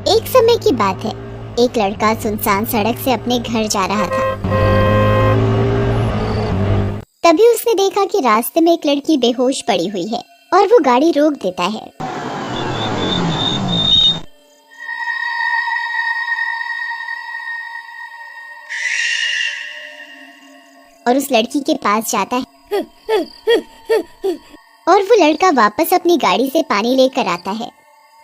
एक समय की बात है। एक लड़का सुनसान सड़क से अपने घर जा रहा था। तभी उसने देखा कि रास्ते में एक लड़की बेहोश पड़ी हुई है और वो गाड़ी रोक देता है और उस लड़की के पास जाता है और वो लड़का वापस अपनी गाड़ी से पानी लेकर आता है।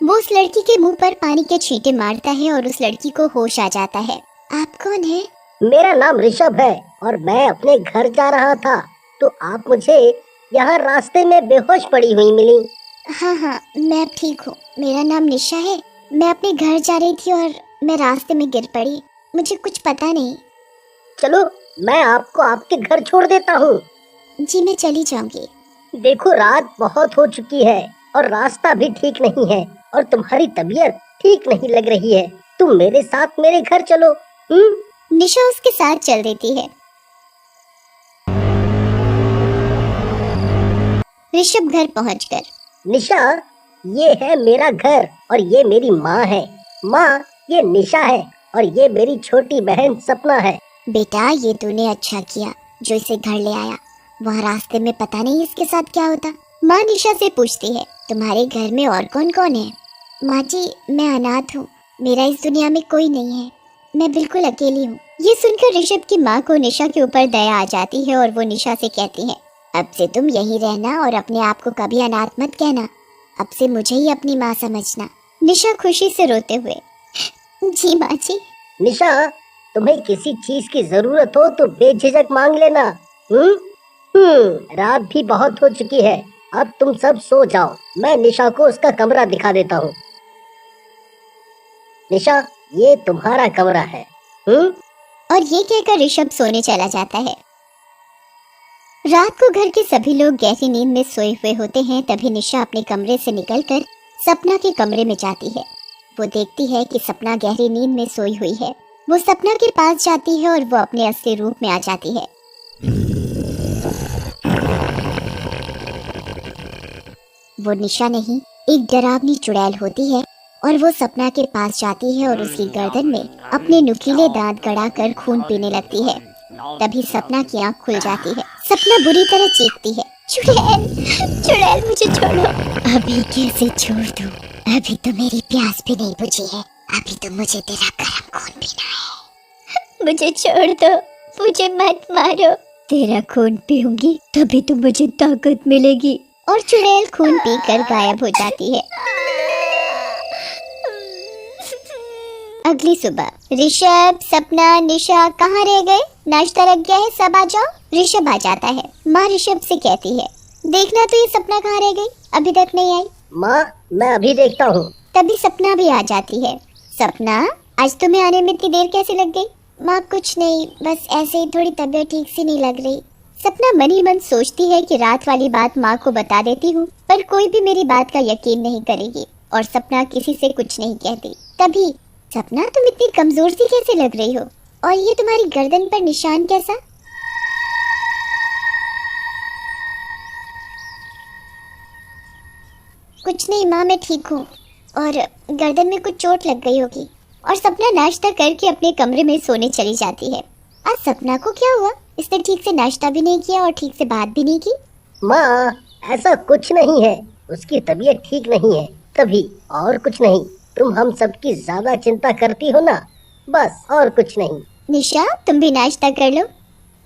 वो उस लड़की के मुंह पर पानी के छींटे मारता है और उस लड़की को होश आ जाता है। आप कौन है? मेरा नाम ऋषभ है और मैं अपने घर जा रहा था, तो आप मुझे यहाँ रास्ते में बेहोश पड़ी हुई मिली। हाँ, मैं ठीक हूँ। मेरा नाम निशा है। मैं अपने घर जा रही थी और मैं रास्ते में गिर पड़ी। मुझे कुछ पता नहीं। चलो, मैं आपको आपके घर छोड़ देता हूँ। जी, मैं चली जाऊंगी। देखो, रात बहुत हो चुकी है और रास्ता भी ठीक नहीं है और तुम्हारी तबीयत ठीक नहीं लग रही है। तुम मेरे साथ मेरे घर चलो। निशा उसके साथ चल देती है। ऋषभ घर पहुंचकर, निशा, ये है मेरा घर और ये मेरी माँ है। माँ, ये निशा है और ये मेरी छोटी बहन सपना है। बेटा, ये तूने अच्छा किया जो इसे घर ले आया। वहाँ रास्ते में पता नहीं इसके साथ क्या होता। माँ निशा से पूछती है, तुम्हारे घर में और कौन कौन है? माँ जी, मैं अनाथ हूँ। मेरा इस दुनिया में कोई नहीं है। मैं बिल्कुल अकेली हूँ। ये सुनकर ऋषभ की माँ को निशा के ऊपर दया आ जाती है और वो निशा से कहती है, अब से तुम यहीं रहना और अपने आप को कभी अनाथ मत कहना। अब से मुझे ही अपनी माँ समझना। निशा खुशी से रोते हुए, जी माँ जी। निशा, तुम्हें किसी चीज की जरूरत हो तो बेझिझक मांग लेना। रात भी बहुत हो चुकी है। अब तुम सब सो जाओ। मैं निशा को उसका कमरा दिखा देता हूँ। निशा, ये तुम्हारा कमरा है। और ये कहकर ऋषभ सोने चला जाता है। रात को घर के सभी लोग गहरी नींद में सोए हुए होते हैं। तभी निशा अपने कमरे से निकलकर सपना के कमरे में जाती है। वो देखती है कि सपना गहरी नींद में सोई हुई है। वो सपना के पास जाती है और वो अपने असली रूप में आ जाती है। वो निशा नहीं, एक डरावनी चुड़ैल होती है और वो सपना के पास जाती है और उसकी गर्दन में अपने नुकीले दांत गड़ाकर खून पीने लगती है। तभी सपना की आंख खुल जाती है। सपना बुरी तरह चीखती है, चुड़ैल, चुड़ैल, मुझे छोड़ो। अभी कैसे छोड़ दूं? अभी तो मेरी प्यास भी नहीं बुझी है। अभी तो मुझे तेरा गर्म खून पीना है। मुझे छोड़ दो, मुझे मत मारो। तेरा खून पीऊंगी तभी तो मुझे ताकत मिलेगी। और चुड़ैल खून पीकर गायब हो जाती है। अगली सुबह, ऋषभ, सपना, निशा कहाँ रह गए? नाश्ता लग गया है, सब आ जाओ। ऋषभ आ जाता है। माँ ऋषभ से कहती है, देखना तो ये सपना कहाँ रह गई, अभी तक नहीं आई। माँ, मैं अभी देखता हूँ। तभी सपना भी आ जाती है। सपना, आज तुम्हें आने में इतनी देर कैसे लग गई? माँ कुछ नहीं, बस ऐसे ही थोड़ी तबीयत ठीक सी नहीं लग रही। सपना मन ही मन सोचती है कि रात वाली बात माँ को बता देती हूँ, पर कोई भी मेरी बात का यकीन नहीं करेगी और सपना किसी से कुछ नहीं कहती। तभी, सपना, तुम इतनी कमजोर सी कैसे लग रही हो? और ये तुम्हारी गर्दन पर निशान कैसा? कुछ नहीं माँ, मैं ठीक हूँ और गर्दन में कुछ चोट लग गई होगी। और सपना नाश्ता करके अपने कमरे में सोने चली जाती है। आज सपना को क्या हुआ? इसने ठीक से नाश्ता भी नहीं किया और ठीक से बात भी नहीं की। माँ, ऐसा कुछ नहीं है। उसकी तबीयत ठीक नहीं है, तभी, और कुछ नहीं। तुम हम सबकी ज्यादा चिंता करती हो ना, बस, और कुछ नहीं। निशा, तुम भी नाश्ता कर लो।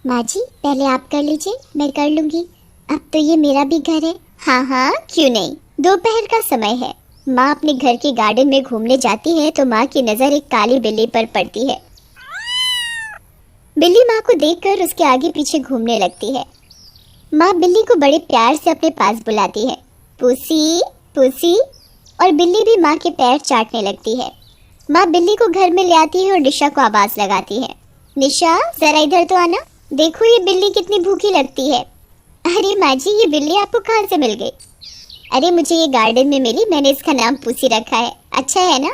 माँ जी, पहले आप कर लीजिए, मैं कर लूंगी। अब तो ये मेरा भी घर है। हाँ, क्यों नहीं। दोपहर का समय है। माँ अपने घर के गार्डन में घूमने जाती है तो माँ की नजर एक काली बिल्ली पर पड़ती है। बिल्ली माँ को देखकर उसके आगे पीछे घूमने लगती है। माँ बिल्ली को बड़े प्यार से अपने पास बुलाती है, पुसी, पुसी, और बिल्ली भी माँ के पैर चाटने लगती है। माँ बिल्ली को घर में ले आती है और निशा को आवाज लगाती है, निशा, जरा इधर तो आना। देखो ये बिल्ली कितनी भूखी लगती है। अरे माँ जी, ये बिल्ली आपको कहाँ से मिल गई? अरे मुझे ये गार्डन में मिली, मैंने इसका नाम पुसी रखा है। अच्छा है ना?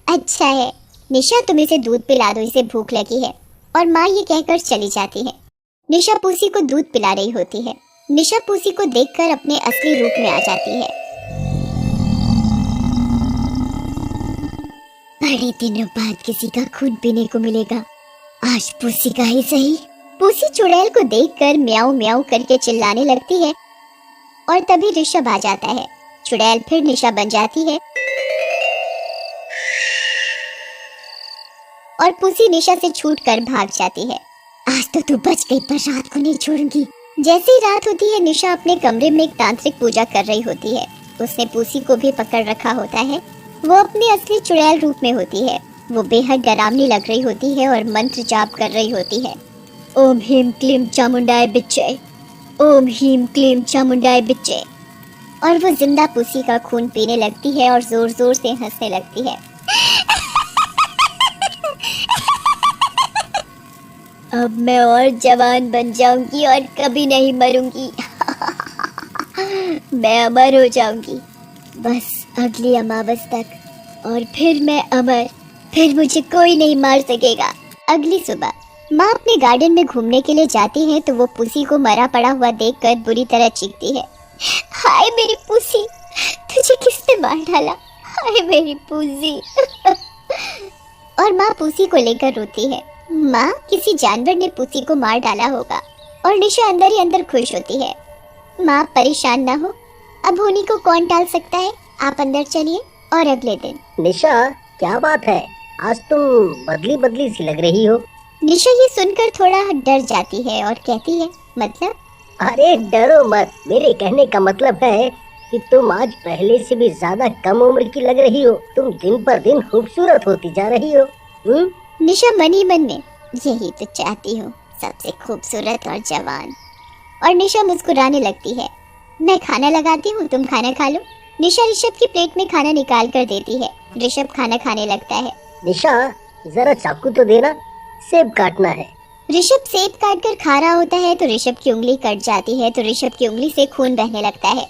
अच्छा है। निशा, तुम इसे दूध पिला दो, इसे भूख लगी है। और माँ ये कहकर चली जाती है। निशा पुसी को दूध पिला रही होती है। निशा पुसी को देखकर अपने असली रूप में आ जाती है। बड़े दिनों बाद किसी का खून पीने को मिलेगा। आज पूसी का ही सही। पूसी चुड़ैल को देखकर म्याऊं म्याऊं करके चिल्लाने लगती है और तभी ऋषभ आ जाता है। चुड़ैल फिर निशा बन जाती है और पूसी निशा से छूटकर भाग जाती है। आज तो तू बच गई, पर रात को नहीं छोड़ूंगी। जैसे ही रात होती है, निशा अपने कमरे में एक तांत्रिक पूजा कर रही होती है। उसने पूसी को भी पकड़ रखा होता है। वो अपने असली चुड़ैल रूप में होती है। वो बेहद डरावनी लग रही होती है और मंत्र जाप कर रही होती है। ओम ह्रीम क्लीम चामुंडाय बिच्चे, ओम ह्रीम क्लीम चामुंडाय बिच्चे। और वो जिंदा पूसी का खून पीने लगती है और जोर जोर से हंसने लगती है। अब मैं और जवान बन जाऊंगी और कभी नहीं मरूंगी। मैं अमर हो जाऊंगी, बस अगली अमावस तक, और फिर मैं अमर, फिर मुझे कोई नहीं मार सकेगा। अगली सुबह माँ अपने गार्डन में घूमने के लिए जाती है तो वो पूसी को मरा पड़ा हुआ देखकर बुरी तरह चीखती है। हाय मेरी पूसी, तुझे किसने मार डाला? हाय मेरी पूसी। और माँ पूसी को लेकर रोती है। माँ, किसी जानवर ने पूसी को मार डाला होगा। और निशा अंदर ही अंदर खुश होती है। माँ परेशान ना हो, अब होनी को कौन टाल सकता है। आप अंदर चलिए। और अगले दिन निशा, क्या बात है, आज तुम बदली बदली सी लग रही हो। निशा ये सुनकर थोड़ा डर जाती है और कहती है, मतलब? अरे डरो मत, मेरे कहने का मतलब है कि तुम आज पहले से भी ज्यादा कम उम्र की लग रही हो। तुम दिन पर दिन खूबसूरत होती जा रही हो। निशा मन ही मन में यही तो चाहती हूँ, सबसे खूबसूरत और जवान। और निशा मुस्कुराने लगती है। मैं खाना लगाती हूँ, तुम खाना खा लो। निशा ऋषभ की प्लेट में खाना निकाल कर देती है। ऋषभ खाना खाने लगता है। निशा, जरा चाकू तो देना, सेब काटना है। ऋषभ सेब काट कर खा रहा होता है तो ऋषभ की उंगली कट जाती है तो ऋषभ की उंगली से खून बहने लगता है।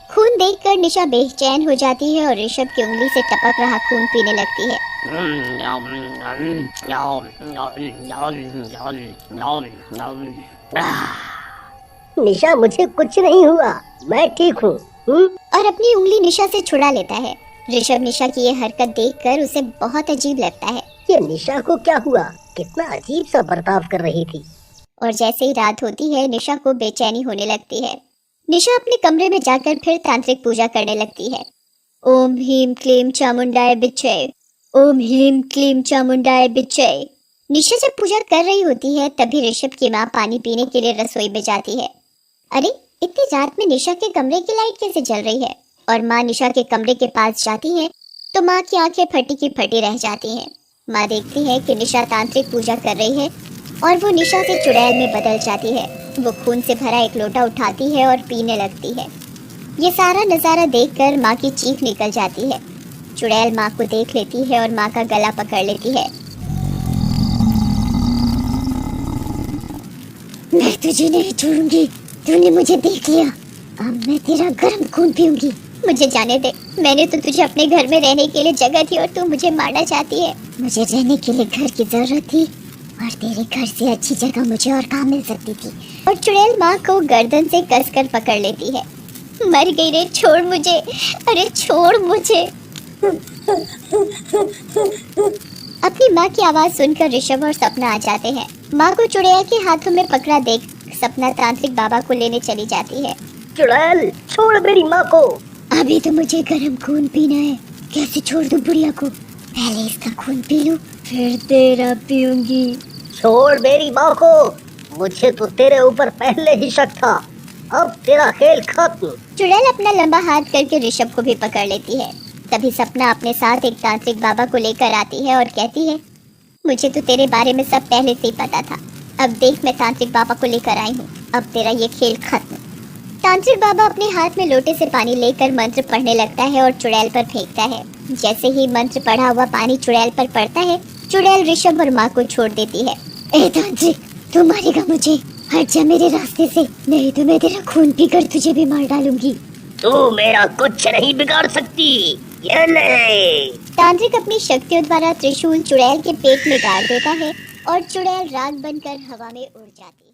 खून देखकर निशा बेचैन हो जाती है और ऋषभ की उंगली से टपक रहा खून पीने लगती है। निशा, मुझे कुछ नहीं हुआ, मैं ठीक हूँ। और अपनी उंगली निशा से छुड़ा लेता है। ऋषभ निशा की ये हरकत देखकर उसे बहुत अजीब लगता है। ये निशा को क्या हुआ? कितना अजीब सा बर्ताव कर रही थी। और जैसे ही रात होती है, निशा को बेचैनी होने लगती है। निशा अपने कमरे में जाकर फिर तांत्रिक पूजा करने लगती है। ओम ह्रीम क्लीम चामुंडाय बिच्चे, ओम ह्रीम क्लीम चामुंडाय बिच्चे। निशा जब पूजा कर रही होती है तभी ऋषभ की माँ पानी पीने के लिए रसोई में जाती है। अरे, इतनी रात में निशा के कमरे की लाइट कैसे जल रही है? और माँ निशा के कमरे के पास जाती है तो माँ की आंखें फटी की फटी रह जाती हैं। माँ देखती है कि निशा तांत्रिक पूजा कर रही है और वो निशा से चुड़ैल में बदल जाती है। वो खून से भरा एक लोटा उठाती है और पीने लगती है। ये सारा नज़ारा देखकर माँ की चीख निकल जाती है। चुड़ैल माँ को देख लेती है और माँ का गला पकड़ लेती है। मैं तुझे नहीं छोड़ूंगी, तूने मुझे देख लिया, अब मैं तेरा गर्म खून पीऊंगी। मुझे जाने दे, मैंने तो तुझे अपने घर में रहने के लिए जगह दी और तू मुझे मारना चाहती है। मुझे रहने के लिए घर की जरूरत थी और तेरे घर से अच्छी जगह मुझे और कहाँ मिल सकती थी। और चुड़ैल माँ को गर्दन से कसकर पकड़ लेती है। मर गई रे, छोड़ मुझे, अरे छोड़ मुझे। अपनी माँ की आवाज सुनकर ऋषभ और सपना आ जाते हैं। माँ को चुड़ैल के हाथों में पकड़ा देख सपना तांत्रिक बाबा को लेने चली जाती है। चुड़ैल, छोड़ मेरी माँ को। अभी तो मुझे गर्म खून पीना है, कैसे छोड़ दूं बुढ़िया को? पहले इसका खून पी लूं, फिर तेरा पीऊंगी। छोड़ मेरी माँ को, मुझे तो तेरे ऊपर पहले ही शक था, अब तेरा खेल खत्म। चुड़ैल अपना लंबा हाथ करके ऋषभ को भी पकड़ लेती है। तभी सपना अपने साथ एक तांत्रिक बाबा को लेकर आती है और कहती है, मुझे तो तेरे बारे में सब पहले से ही पता था। अब देख, मैं तांत्रिक बाबा को लेकर आई हूँ, अब तेरा ये खेल खत्म। तांत्रिक बाबा अपने हाथ में लोटे से पानी लेकर मंत्र पढ़ने लगता है और चुड़ैल पर फेंकता है। जैसे ही मंत्र पढ़ा हुआ पानी चुड़ैल पर पड़ता है, चुड़ैल ऋषभ और माँ को छोड़ देती है। ए तांत्रिक, तू मारेगा मुझे, हट जा मेरे रास्ते से, नहीं तो मैं तेरा खून पीकर तुझे भी मार डालूंगी। तू मेरा कुछ नहीं बिगाड़ सकती, ये ले। तांत्रिक अपनी शक्तियों द्वारा त्रिशूल चुड़ैल के पेट में डाल देता है और चुड़ैल राग बनकर हवा में उड़ जाती है।